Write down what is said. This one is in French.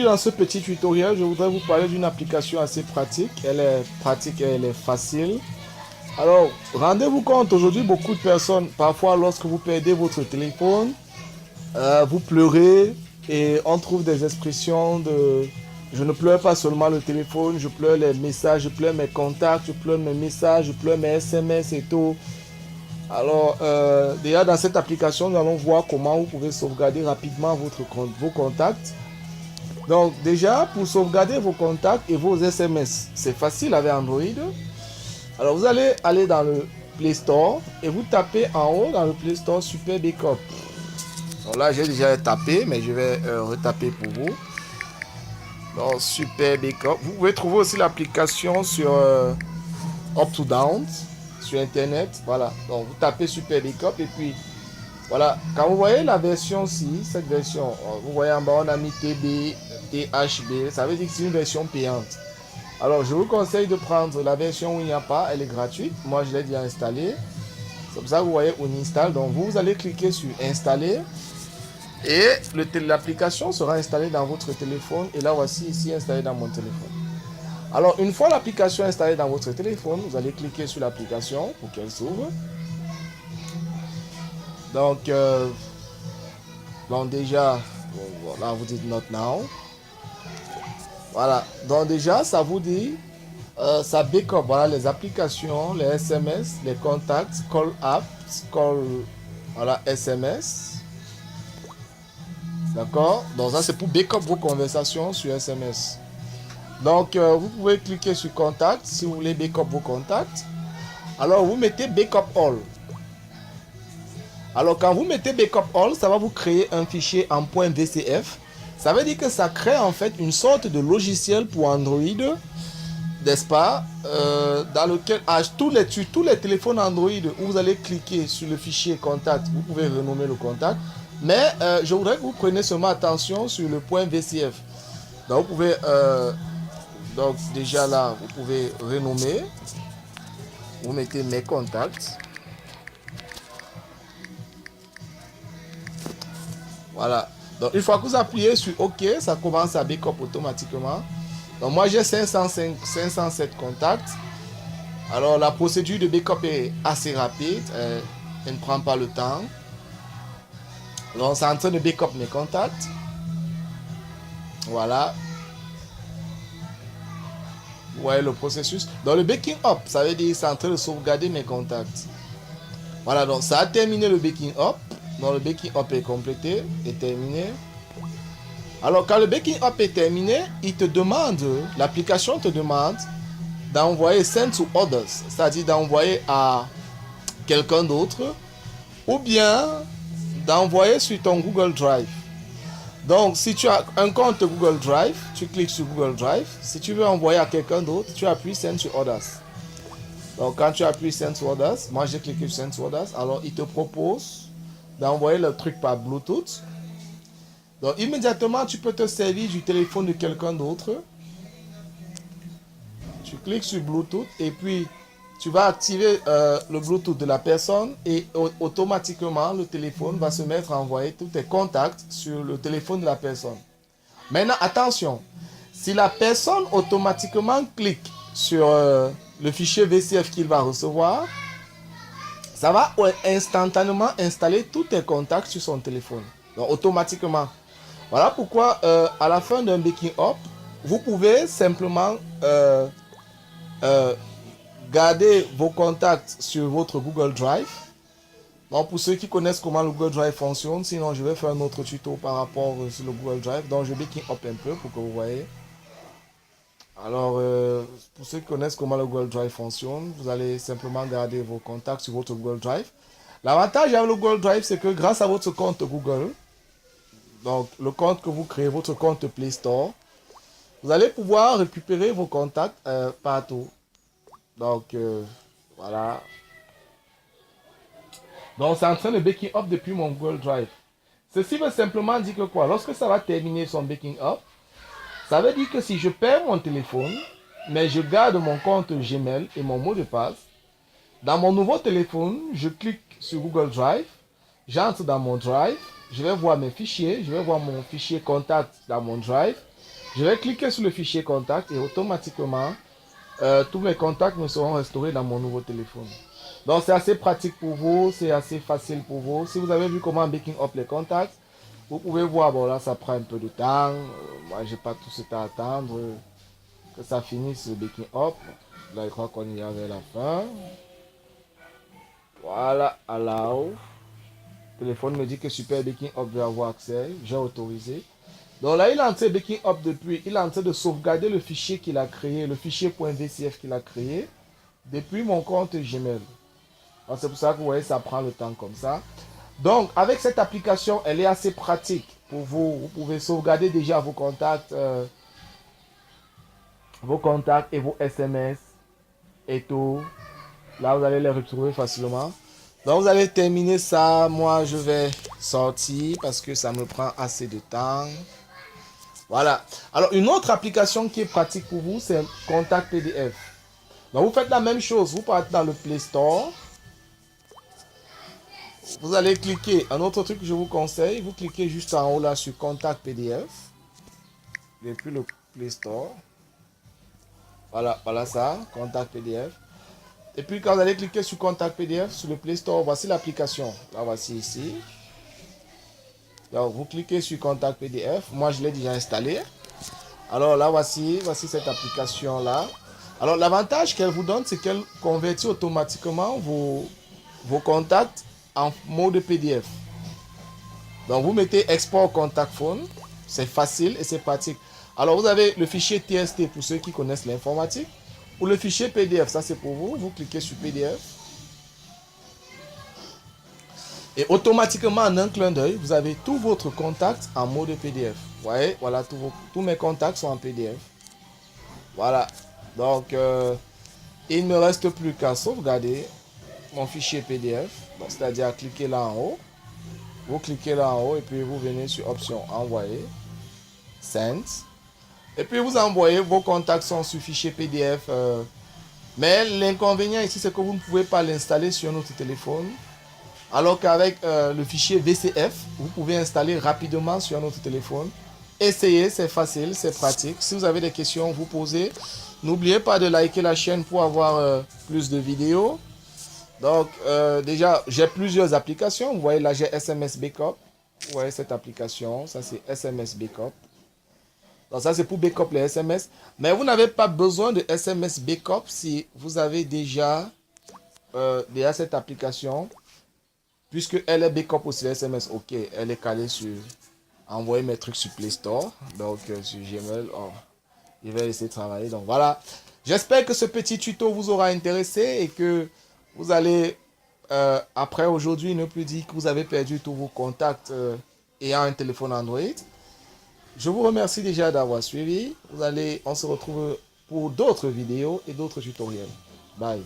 dans ce petit tutoriel, je voudrais vous parler d'une application assez pratique. Elle est pratique et elle est facile. Alors, rendez-vous compte, aujourd'hui, beaucoup de personnes, parfois lorsque vous perdez votre téléphone, vous pleurez et on trouve des expressions de je ne pleure pas seulement le téléphone, je pleure les messages, je pleure mes contacts, je pleure mes messages, je pleure mes SMS et tout. Alors, déjà dans cette application, nous allons voir comment vous pouvez sauvegarder rapidement vos contacts. Donc, déjà, pour sauvegarder vos contacts et vos SMS, c'est facile avec Android. Alors, vous allez aller dans le Play Store et vous tapez en haut dans le Play Store Super Backup. Donc là, j'ai déjà tapé, mais je vais retaper pour vous. Donc, Super Backup. Vous pouvez trouver aussi l'application sur Up to Down sur Internet. Voilà. Donc, vous tapez Super Backup et puis, voilà. Quand vous voyez la version-ci, cette version, vous voyez en bas, on a mis TB, THB. Ça veut dire que c'est une version payante. Alors, je vous conseille de prendre la version où il n'y a pas. Elle est gratuite. Moi, je l'ai déjà installée. C'est comme ça que vous voyez, on installe. Donc, vous allez cliquer sur Installer. Et l'application sera installée dans votre téléphone. Et là, voici ici installée dans mon téléphone. Alors, une fois l'application installée dans votre téléphone, vous allez cliquer sur l'application pour qu'elle s'ouvre. Donc déjà, là, vous dites Not Now. Voilà. Donc déjà, ça vous dit, ça backup, voilà, les applications, les SMS, les contacts, call apps, voilà, SMS. D'accord? Donc ça, c'est pour backup vos conversations sur SMS. Donc, vous pouvez cliquer sur Contact si vous voulez backup vos contacts. Alors, vous mettez Backup All. Alors, quand vous mettez Backup All, ça va vous créer un fichier en .vcf. Ça veut dire que ça crée en fait une sorte de logiciel pour Android, n'est-ce pas, dans lequel tous les téléphones Android où vous allez cliquer sur le fichier Contact, vous pouvez renommer le contact. Mais je voudrais que vous preniez seulement attention sur le .vcf. Donc, vous pouvez... donc déjà là, vous pouvez renommer. Vous mettez mes contacts. Voilà. Donc une fois que vous appuyez sur OK, ça commence à backup automatiquement. Donc moi j'ai 507 contacts. Alors la procédure de backup est assez rapide. Elle ne prend pas le temps. Donc c'est en train de backup mes contacts. Voilà. Vous voyez le processus. Dans le backing up, ça veut dire que c'est en train de sauvegarder mes contacts. Voilà, donc ça a terminé le backing up. Donc le backing up est complété, est terminé. Alors quand le backing up est terminé, il te demande, l'application te demande d'envoyer send to others, c'est-à-dire d'envoyer à quelqu'un d'autre, ou bien d'envoyer sur ton Google Drive. Donc, si tu as un compte Google Drive, tu cliques sur Google Drive. Si tu veux envoyer à quelqu'un d'autre, tu appuies Send to Others. Donc, quand tu appuies Send to Others, moi j'ai cliqué sur Send to Others, alors il te propose d'envoyer le truc par Bluetooth. Donc, immédiatement, tu peux te servir du téléphone de quelqu'un d'autre. Tu cliques sur Bluetooth et puis tu vas activer le Bluetooth de la personne et automatiquement le téléphone va se mettre à envoyer tous tes contacts sur le téléphone de la personne. Maintenant, attention, si la personne automatiquement clique sur le fichier VCF qu'il va recevoir, ça va instantanément installer tous tes contacts sur son téléphone. Donc, automatiquement. Voilà pourquoi à la fin d'un backing up, vous pouvez simplement gardez vos contacts sur votre Google Drive. Donc pour ceux qui connaissent comment le Google Drive fonctionne, sinon je vais faire un autre tuto par rapport sur le Google Drive. Donc je vais backing up un peu pour que vous voyez. Alors pour ceux qui connaissent comment le Google Drive fonctionne, vous allez simplement garder vos contacts sur votre Google Drive. L'avantage avec le Google Drive, c'est que grâce à votre compte Google, donc le compte que vous créez, votre compte Play Store, vous allez pouvoir récupérer vos contacts partout. Donc, voilà. Donc, c'est en train de backing up depuis mon Google Drive. Ceci veut simplement dire que quoi? Lorsque ça va terminer son backing up, ça veut dire que si je perds mon téléphone, mais je garde mon compte Gmail et mon mot de passe, dans mon nouveau téléphone, je clique sur Google Drive, j'entre dans mon Drive, je vais voir mes fichiers, je vais voir mon fichier contact dans mon Drive. Je vais cliquer sur le fichier contact et automatiquement, tous mes contacts me seront restaurés dans mon nouveau téléphone. Donc c'est assez pratique pour vous, c'est assez facile pour vous. Si vous avez vu comment backing up les contacts, vous pouvez voir, bon là ça prend un peu de temps. Moi j'ai pas tout ce temps à attendre que ça finisse le backing up. Là je crois qu'on y est vers la fin. Voilà, allow. Le téléphone me dit que Super Backing Up veut avoir accès. J'ai autorisé. Donc là, il est en train de backing up depuis. Il est en train de sauvegarder le fichier qu'il a créé, le fichier .vcf qu'il a créé depuis mon compte Gmail. C'est pour ça que vous voyez, ça prend le temps comme ça. Donc, avec cette application, elle est assez pratique pour vous. Vous pouvez sauvegarder déjà vos contacts et vos SMS et tout. Là, vous allez les retrouver facilement. Donc, vous avez terminé ça. Moi, je vais sortir parce que ça me prend assez de temps. Voilà. Alors, une autre application qui est pratique pour vous, c'est Contact PDF. Donc, vous faites la même chose. Vous partez dans le Play Store. Vous allez cliquer. Un autre truc que je vous conseille, vous cliquez juste en haut là sur Contact PDF. Depuis le Play Store. Voilà, voilà ça. Contact PDF. Et puis, quand vous allez cliquer sur Contact PDF, sur le Play Store, voici l'application. Là, voici ici. Donc, vous cliquez sur Contact PDF. Moi, je l'ai déjà installé. Alors là, voici cette application-là. Alors, l'avantage qu'elle vous donne, c'est qu'elle convertit automatiquement vos contacts en mode PDF. Donc, vous mettez Export Contact Phone. C'est facile et c'est pratique. Alors, vous avez le fichier TST pour ceux qui connaissent l'informatique. Ou le fichier PDF, ça c'est pour vous. Vous cliquez sur PDF. Et automatiquement, en un clin d'œil, vous avez tous votre contacts en mode PDF. Vous voyez, voilà, tous mes contacts sont en PDF. Voilà. Donc, il ne me reste plus qu'à sauvegarder mon fichier PDF. C'est-à-dire cliquer là en haut. Vous cliquez là en haut et puis vous venez sur option envoyer. Send. Et puis vous envoyez, vos contacts sont sur fichier PDF. Mais l'inconvénient ici, c'est que vous ne pouvez pas l'installer sur notre téléphone. Alors qu'avec le fichier VCF, vous pouvez installer rapidement sur notre téléphone. Essayez, c'est facile, c'est pratique. Si vous avez des questions, vous posez. N'oubliez pas de liker la chaîne pour avoir plus de vidéos. Donc, déjà, j'ai plusieurs applications. Vous voyez là, j'ai SMS Backup. Vous voyez cette application, ça c'est SMS Backup. Donc ça c'est pour backup les SMS. Mais vous n'avez pas besoin de SMS Backup si vous avez déjà cette application. Puisque elle est backup aussi les SMS. Ok, elle est calée sur envoyer mes trucs sur Play Store. Donc sur Gmail, je vais laisser travailler. Donc voilà. J'espère que ce petit tuto vous aura intéressé et que vous allez après aujourd'hui ne plus dire que vous avez perdu tous vos contacts ayant un téléphone Android. Je vous remercie déjà d'avoir suivi. On se retrouve pour d'autres vidéos et d'autres tutoriels. Bye.